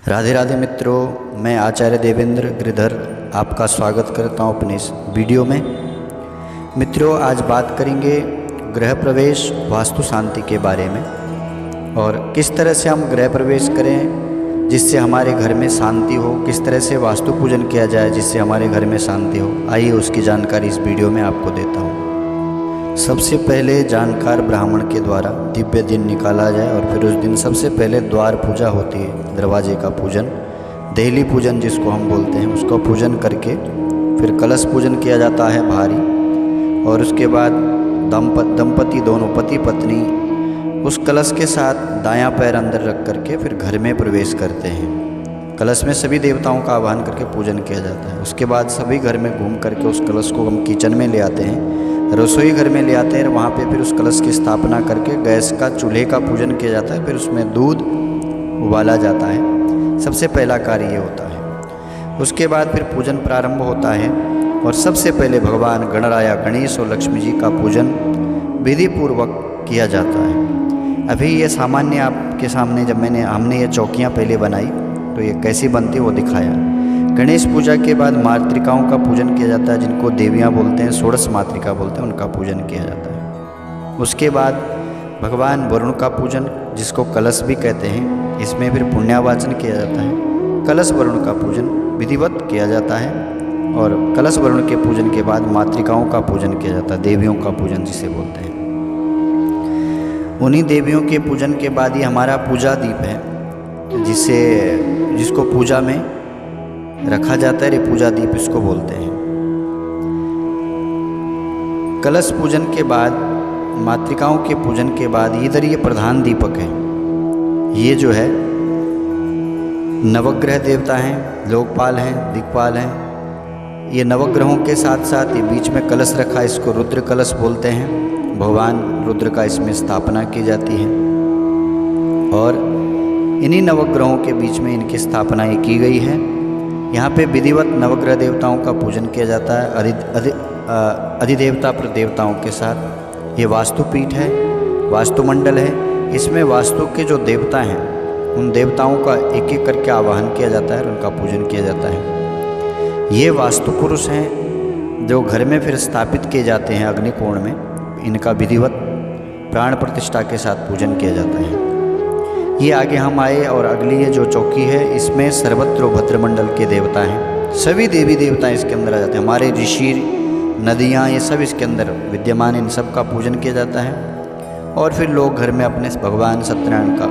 राधे राधे मित्रों, मैं आचार्य देवेंद्र गिरधर आपका स्वागत करता हूं अपने इस वीडियो में। मित्रों, आज बात करेंगे गृह प्रवेश वास्तु शांति के बारे में और किस तरह से हम गृह प्रवेश करें जिससे हमारे घर में शांति हो, किस तरह से वास्तु पूजन किया जाए जिससे हमारे घर में शांति हो। आइए उसकी जानकारी इस वीडियो में आपको देता हूँ। सबसे पहले जानकार ब्राह्मण के द्वारा दिव्य दिन निकाला जाए और फिर उस दिन सबसे पहले द्वार पूजा होती है, दरवाजे का पूजन, देहली पूजन जिसको हम बोलते हैं, उसको पूजन करके फिर कलश पूजन किया जाता है भारी। और उसके बाद दंपति दोनों पति पत्नी उस कलश के साथ दायां पैर अंदर रख करके फिर घर में प्रवेश करते हैं। कलश में सभी देवताओं का आह्वान करके पूजन किया जाता है। उसके बाद सभी घर में घूम करके उस कलश को हम किचन में ले आते हैं, रसोई घर में ले आते हैं। वहाँ पे फिर उस कलश की स्थापना करके गैस का चूल्हे का पूजन किया जाता है। फिर उसमें दूध उबाला जाता है। सबसे पहला कार्य ये होता है। उसके बाद फिर पूजन प्रारंभ होता है और सबसे पहले भगवान गणराया गणेश और लक्ष्मी जी का पूजन विधि पूर्वक किया जाता है। अभी ये सामान्य आपके सामने जब हमने ये चौकियाँ पहले बनाई तो ये कैसी बनती वो दिखाया। गणेश पूजा के बाद मातृकाओं का पूजन किया जाता है, जिनको देवियाँ बोलते हैं, षोडश मातृका बोलते हैं, उनका पूजन किया जाता है। उसके बाद भगवान वरुण का पूजन, जिसको कलश भी कहते हैं, इसमें फिर पुण्यावाचन किया जाता है। कलश वरुण का पूजन विधिवत किया जाता है और कलश वरुण के पूजन के बाद मातृकाओं का पूजन किया जाता है, देवियों का पूजन जिसे बोलते हैं। उन्हीं देवियों के पूजन के बाद ही हमारा पूजा दीप है, जिसको पूजा में रखा जाता है, ये पूजा दीप इसको बोलते हैं। कलश पूजन के बाद, मातृकाओं के पूजन के बाद इधर ये प्रधान दीपक है। ये जो है नवग्रह देवता हैं, लोकपाल हैं, दिक्पाल हैं। ये नवग्रहों के साथ साथ ये बीच में कलश रखा है, इसको रुद्र कलश बोलते हैं। भगवान रुद्र का इसमें स्थापना की जाती है और इन्हीं नवग्रहों के बीच में इनकी स्थापना ये की गई है। यहाँ पे विधिवत नवग्रह देवताओं का पूजन किया जाता है अधिदेवता प्रदेवताओं के साथ। ये वास्तुपीठ है, वास्तुमंडल है। इसमें वास्तु के जो देवता हैं उन देवताओं का एक एक करके आवाहन किया जाता है और उनका पूजन किया जाता है। ये वास्तु पुरुष हैं जो घर में फिर स्थापित किए जाते हैं अग्निकोण में। इनका विधिवत प्राण प्रतिष्ठा के साथ पूजन किया जाता है। ये आगे हम आए और अगली ये जो चौकी है, इसमें सर्वत्र भद्रमंडल के देवता हैं। सभी देवी देवता इसके अंदर आ जाते हैं। हमारे ऋषि, नदियाँ, ये सब इसके अंदर विद्यमान, इन सब का पूजन किया जाता है। और फिर लोग घर में अपने भगवान सत्यनारायण का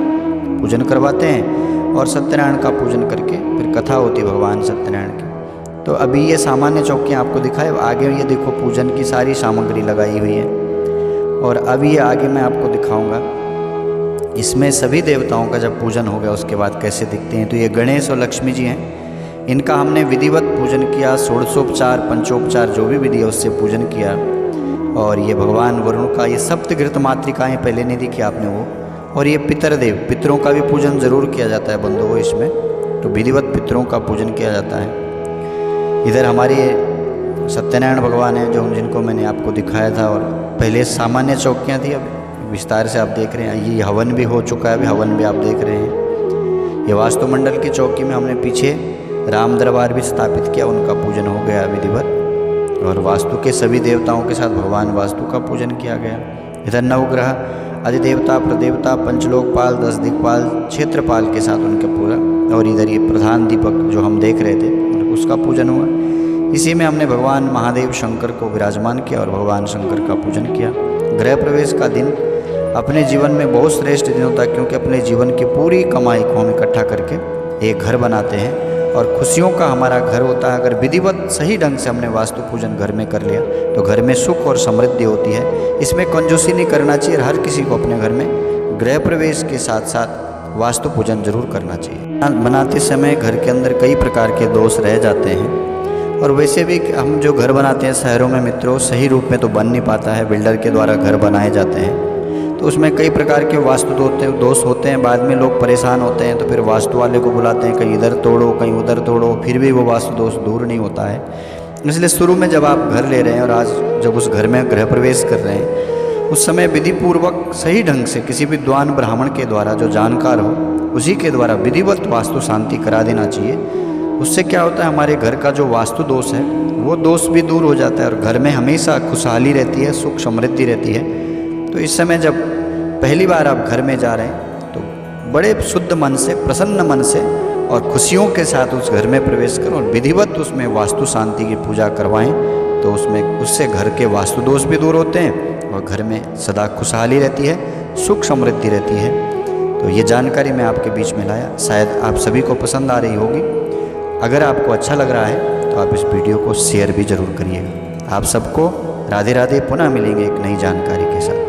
पूजन करवाते हैं और सत्यनारायण का पूजन करके फिर कथा होती है भगवान सत्यनारायण की। तो अभी ये सामान्य चौकियाँ आपको दिखाए, आगे ये देखो पूजन की सारी सामग्री लगाई हुई है। और अभी ये आगे मैं आपको दिखाऊँगा इसमें सभी देवताओं का जब पूजन हो गया उसके बाद कैसे दिखते हैं। तो ये गणेश और लक्ष्मी जी हैं, इनका हमने विधिवत पूजन किया, षोडशोपचार पंचोपचार जो भी विधि है उससे पूजन किया। और ये भगवान वरुण का, ये सप्तघृत मातृकाएँ पहले नहीं देखी आपने वो। और ये पितरदेव, पितरों का भी पूजन ज़रूर किया जाता है बंधुओं इसमें, तो विधिवत पितरों का पूजन किया जाता है। इधर हमारे सत्यनारायण भगवान हैं जो जिनको मैंने आपको दिखाया था। और पहले सामान्य चौकियाँ थी, अब विस्तार से आप देख रहे हैं। ये हवन भी हो चुका है, अभी हवन भी आप देख रहे हैं। ये वास्तुमंडल की चौकी में हमने पीछे राम दरबार भी स्थापित किया, उनका पूजन हो गया विधिवत। और वास्तु के सभी देवताओं के साथ भगवान वास्तु का पूजन किया गया। इधर नवग्रह, अधिदेवता, प्रदेवता, पंचलोकपाल, 10 दिक्पाल, क्षेत्रपाल के साथ उनके पूरा। और इधर ये प्रधान दीपक जो हम देख रहे थे उसका पूजन हुआ। इसी में हमने भगवान महादेव शंकर को विराजमान किया और भगवान शंकर का पूजन किया। गृह प्रवेश का दिन अपने जीवन में बहुत श्रेष्ठ दिन होता है, क्योंकि अपने जीवन की पूरी कमाई को हम इकट्ठा करके एक घर बनाते हैं और खुशियों का हमारा घर होता है। अगर विधिवत सही ढंग से हमने वास्तु पूजन घर में कर लिया तो घर में सुख और समृद्धि होती है। इसमें कंजूसी नहीं करना चाहिए। हर किसी को अपने घर में गृह प्रवेश के साथ साथ वास्तु पूजन जरूर करना चाहिए। बनाते समय घर के अंदर कई प्रकार के दोष रह जाते हैं और वैसे भी हम जो घर बनाते हैं शहरों में मित्रों, सही रूप में तो बन नहीं पाता है। बिल्डर के द्वारा घर बनाए जाते हैं तो उसमें कई प्रकार के वास्तु दोष होते हैं। बाद में लोग परेशान होते हैं तो फिर वास्तु वाले को बुलाते हैं, कहीं इधर तोड़ो कहीं उधर तोड़ो, फिर भी वो वास्तु दोष दूर नहीं होता है। इसलिए शुरू में जब आप घर ले रहे हैं और आज जब उस घर में गृह प्रवेश कर रहे हैं, उस समय विधिपूर्वक सही ढंग से किसी विद्वान ब्राह्मण के द्वारा जो जानकार हो उसी के द्वारा विधिवत वास्तु शांति करा देना चाहिए। उससे क्या होता है, हमारे घर का जो वास्तु दोष है वो दोष भी दूर हो जाता है और घर में हमेशा खुशहाली रहती है, सुख समृद्धि रहती है। तो इस समय जब पहली बार आप घर में जा रहे हैं तो बड़े शुद्ध मन से, प्रसन्न मन से और खुशियों के साथ उस घर में प्रवेश करें और विधिवत उसमें वास्तु शांति की पूजा करवाएं। तो उससे घर के वास्तु दोष भी दूर होते हैं और घर में सदा खुशहाली रहती है, सुख समृद्धि रहती है। तो ये जानकारी मैं आपके बीच में लाया, शायद आप सभी को पसंद आ रही होगी। अगर आपको अच्छा लग रहा है तो आप इस वीडियो को शेयर भी ज़रूर करिएगा। आप सबको राधे राधे, पुनः मिलेंगे एक नई जानकारी के साथ।